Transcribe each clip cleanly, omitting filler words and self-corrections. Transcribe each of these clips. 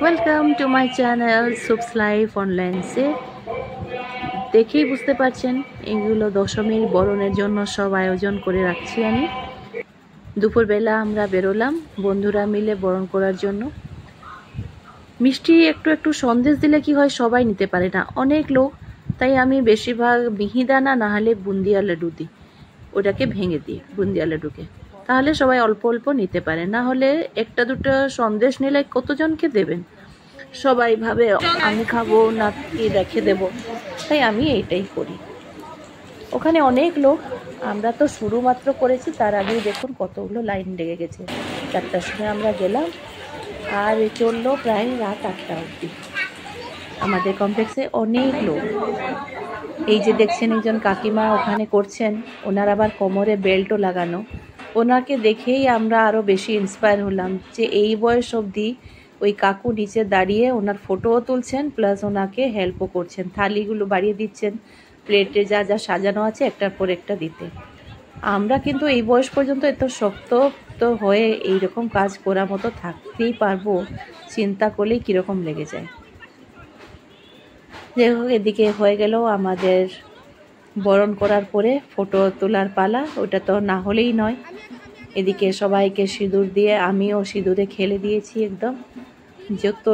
Welcome to my channel soups life অনলাইনসে। দেখেই বুঝতে পারছেন এগুলো দশমীর বরণের জন্য সব আয়োজন করে রাখছি আমি। দুপুরবেলা আমরা বেরোলাম বন্ধুরা মিলে বরণ করার জন্য। মিষ্টি একটু একটু সন্দেশ দিলে কি হয়, সবাই নিতে পারে না, অনেক লোক, তাই আমি বেশিরভাগ মিহিদানা না হলে বুন্দিয়া লাড্ডু দিই, ওটাকে ভেঙে দিই বুন্দিয়া লাড্ডুকে, তাহলে সবাই অল্প অল্প নিতে পারে। না হলে একটা দুটো সন্দেশ নিলে কতজনকে দেবেন, সবাই ভাবে আমি খাবো না কি রেখে দেব, তাই আমি এইটাই করি। ওখানে অনেক লোক, আমরা তো শুরু মাত্র করেছি, তার আগেই দেখুন কতগুলো লাইন লেগে গেছে। 4টার সময় আমরা গেলাম আর চললো প্রায় রাত 8টা অবধি। আমাদের কমপ্লেক্সে অনেক লোক। এই যে দেখছেন একজন কাকিমা ওখানে করছেন, ওনার আবার কোমরে বেল্টও লাগানো। ওনাকে দেখেই আমরা আরও বেশি ইন্সপায়ার হলাম যে এই বয়স অবধি ওই কাকু নিচে দাঁড়িয়ে ওনার ফটোও তুলছেন, প্লাস ওনাকে হেল্পও করছেন, থালিগুলো বাড়িয়ে দিচ্ছেন, প্লেটে যা যা সাজানো আছে একটার পর একটা দিতে। আমরা কিন্তু এই বয়স পর্যন্ত এত শক্ত তো হয়ে এইরকম কাজ করার মতো থাকতেই পারবো, চিন্তা করলেই কীরকম লেগে যায়। যাই হোক, এদিকে হয়ে গেল আমাদের বরণ করার পরে ফটো তোলার পালা, ওটা তো না হলেই নয়। এদিকে সবাইকে সিঁদুর দিয়ে আমিও সিঁদুরে খেলে দিয়েছি একদম। যত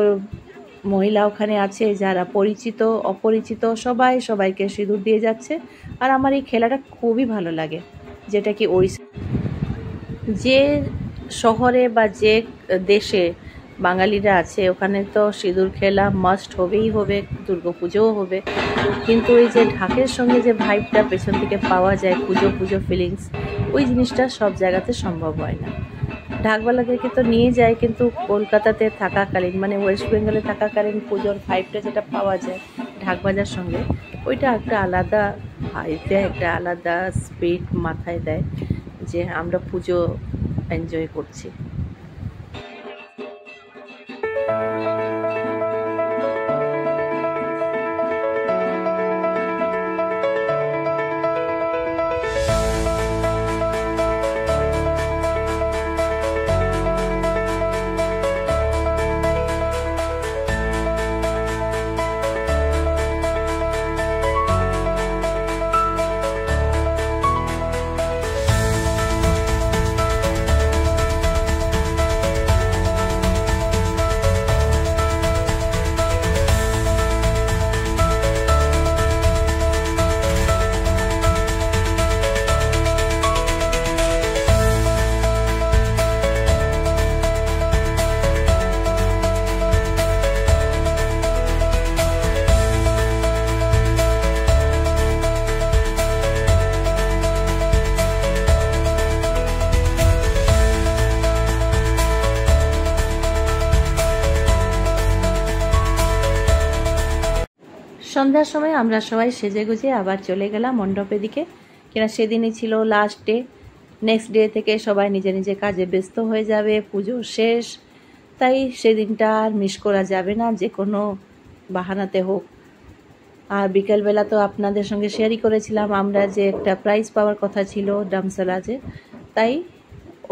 মহিলা ওখানে আছে যারা পরিচিত অপরিচিত সবাই সবাইকে সিঁদুর দিয়ে যাচ্ছে। আর আমার এই খেলাটা খুবই ভালো লাগে, যেটা কি ওই যে শহরে বা যে দেশে বাঙালিরা আছে ওখানে তো সিঁদুর খেলা মাস্ট হবেই হবে, দুর্গাপুজোও হবে, কিন্তু এই যে ঢাকের সঙ্গে যে ভাইবটা পেছন থেকে পাওয়া যায়, পুজো পুজো ফিলিংস, ওই জিনিসটা সব জায়গাতে সম্ভব হয় না। ঢাকবালাদেরকে তো নিয়ে যায়, কিন্তু কলকাতাতে থাকাকালীন মানে ওয়েস্ট বেঙ্গলে থাকাকালীন পুজোর ভাইবটা যেটা পাওয়া যায় ঢাক বাজার সঙ্গে, ওইটা একটা আলাদা ভাইব দেয়, একটা আলাদা স্পিরিট মাথায় দেয় যে আমরা পুজো এনজয় করছি। সন্ধ্যার সময় আমরা সবাই সেজে গুজে আবার চলে গেলাম মণ্ডপের দিকে, কেন সেদিনই ছিল লাস্ট ডে। নেক্সট ডে থেকে সবাই নিজে নিজে কাজে ব্যস্ত হয়ে যাবে, পুজো শেষ, তাই সেদিনটা আর মিস করা যাবে না যে কোনো বাহানাতে হোক। আর বিকেলবেলা তো আপনাদের সঙ্গে শেয়ারই করেছিলাম আমরা যে একটা প্রাইজ পাওয়ার কথা ছিল ডামসালাজে, তাই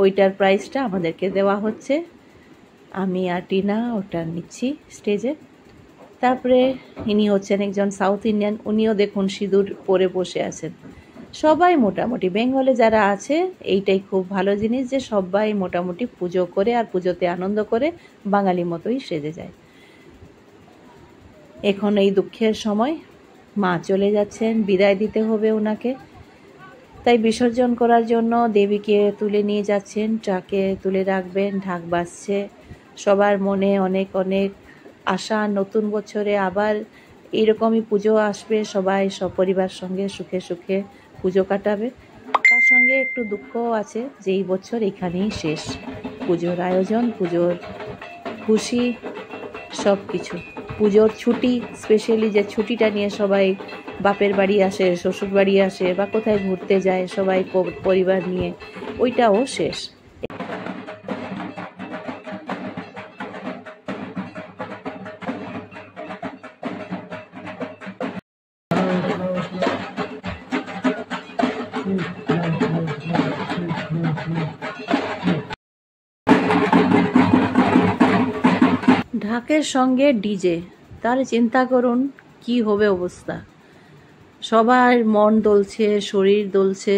ওইটার প্রাইজটা আমাদেরকে দেওয়া হচ্ছে। আমি আর টিনা ওটা নিচ্ছি স্টেজে। তারপরে ইনি হচ্ছেন একজন সাউথ ইন্ডিয়ান, উনিও দেখুন সিঁদুর পরে বসে আছেন। সবাই মোটামুটি বেঙ্গলে যারা আছে এইটাই খুব ভালো জিনিস যে সবাই মোটামুটি পুজো করে আর পুজোতে আনন্দ করে বাঙালি মতোই সেজে যায়। এখন এই দুঃখের সময় মা চলে যাচ্ছেন, বিদায় দিতে হবে ওনাকে, তাই বিসর্জন করার জন্য দেবীকে তুলে নিয়ে যাচ্ছেন, ট্রাকে তুলে রাখবেন, ঢাক বাজছে, সবার মনে অনেক অনেক আশা, নতুন বছরে আবার এইরকমই পুজো আসবে, সবাই সপরিবার সঙ্গে সুখে সুখে পুজো কাটাবে। তার সঙ্গে একটু দুঃখও আছে যে এই বছর এখানেই শেষ, পুজোর আয়োজন, পুজোর খুশি, সব কিছু। পুজোর ছুটি, স্পেশালি যে ছুটিটা নিয়ে সবাই বাপের বাড়ি আসে, শ্বশুর বাড়ি আসে বা কোথায় ঘুরতে যায় সবাই পরিবার নিয়ে, ওইটাও শেষ। ঢাকের সঙ্গে ডিজে, তাহলে চিন্তা করুন কি হবে অবস্থা। সবার মন দোলছে, শরীর দোলছে,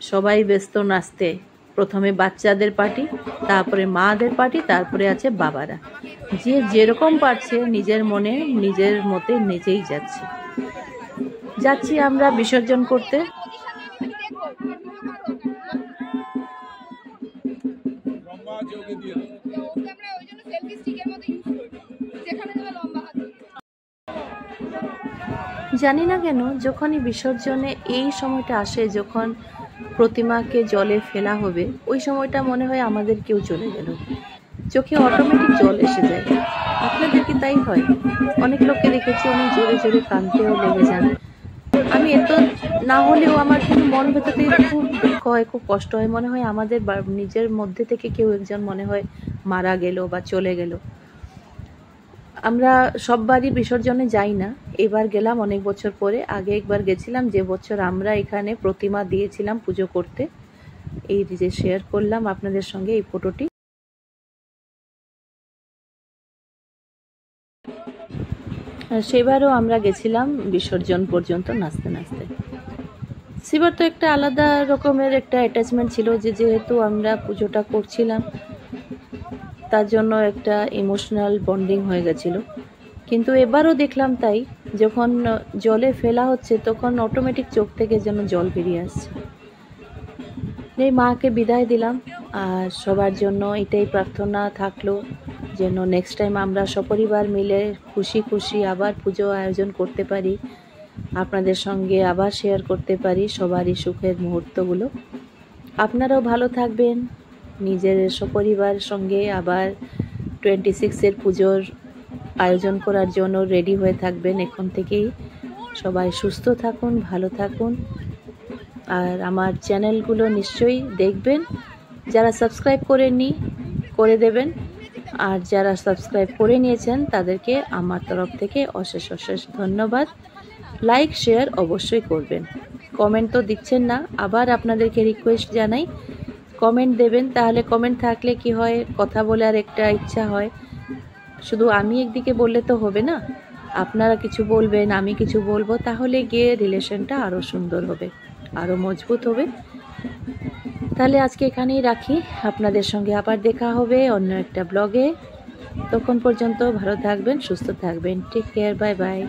সবাই ব্যস্ত নাচতে। প্রথমে বাচ্চাদের পার্টি, তারপরে মাদের পার্টি, তারপরে আছে বাবারা। যে যেরকম পারছে নিজের মনে নিজের মতে নেচেই যাচ্ছি আমরা বিসর্জন করতে। জানি না কেন যখনই বিসর্জনে এই সময়টা আসে, যখন প্রতিমাকে জলে ফেলা হবে, ওই সময়টা মনে হয় আমাদের কেউ চলে গেল, চোখে অটোমেটিক জল এসে যায়। আপনাদের কি তাই হয়? অনেক লোককে দেখেছি অনেক জোরে জোরে কাঁদতেও লেগে যান। আমি এত না হলেও আমার কিন্তু মন ভেতর থেকে খুব দুঃখ হয়, খুব কষ্ট হয়। মনে হয় আমাদের নিজের মধ্যে থেকে কেউ একজন মনে হয় মারা গেল বা চলে গেল। আমরা সববারই বিসর্জনে যাই না, এবার গেলাম অনেক বছর পরে। আগে একবার গেছিলাম, যে বছর আমরা এখানে প্রতিমা দিয়েছিলাম পুজো করতে। এই যে শেয়ার করলাম আপনাদের সঙ্গে এই ফটোটি। সেবারও আমরা গেছিলাম বিসর্জন পর্যন্ত নাচতে নাচতে। সেবার তো একটা আলাদা রকমের একটা অ্যাটাচমেন্ট ছিল, যেহেতু আমরা পুজোটা করছিলাম, তার জন্য একটা ইমোশনাল বন্ডিং হয়ে গেছিল। কিন্তু এবারও দেখলাম তাই, যখন জলে ফেলা হচ্ছে তখন অটোমেটিক চোখ থেকে যেন জল বেরিয়ে আসছে। এই মাকে বিদায় দিলাম, আর সবার জন্য এটাই প্রার্থনা থাকলো যেন নেক্সট টাইম আমরা সপরিবার মিলে খুশি খুশি আবার পুজো আয়োজন করতে পারি, আপনাদের সঙ্গে আবার শেয়ার করতে পারি সবারই সুখের মুহূর্তগুলো। আপনারাও ভালো থাকবেন, নিজের সপরিবার সঙ্গে আবার 26-এর পুজোর আয়োজন করার জন্য রেডি হয়ে থাকবেন এখন থেকেই। সবাই সুস্থ থাকুন, ভালো থাকুন, আর আমার চ্যানেলগুলো নিশ্চয়ই দেখবেন। যারা সাবস্ক্রাইব করেননি করে দেবেন, আর যারা সাবস্ক্রাইব করে নিয়েছেন তাদেরকে আমার তরফ থেকে অশেষ অশেষ ধন্যবাদ। লাইক শেয়ার অবশ্যই করবেন। কমেন্ট তো দিচ্ছেন না, আবার আপনাদেরকে রিকোয়েস্ট জানাই কমেন্ট দেবেন। তাহলে কমেন্ট থাকলে কি হয়, কথা বলার একটা ইচ্ছা হয়। শুধু আমি একদিকে বললে তো হবে না, আপনারা কিছু বলবেন, আমি কিছু বলবো, তাহলে গিয়ে রিলেশনটা আরও সুন্দর হবে, আরও মজবুত হবে। তাহলে আজকে এখানেই রাখি, আপনাদের সঙ্গে আবার দেখা হবে অন্য একটা ব্লগে। তখন পর্যন্ত ভালো থাকবেন, সুস্থ থাকবেন। Take care, bye by.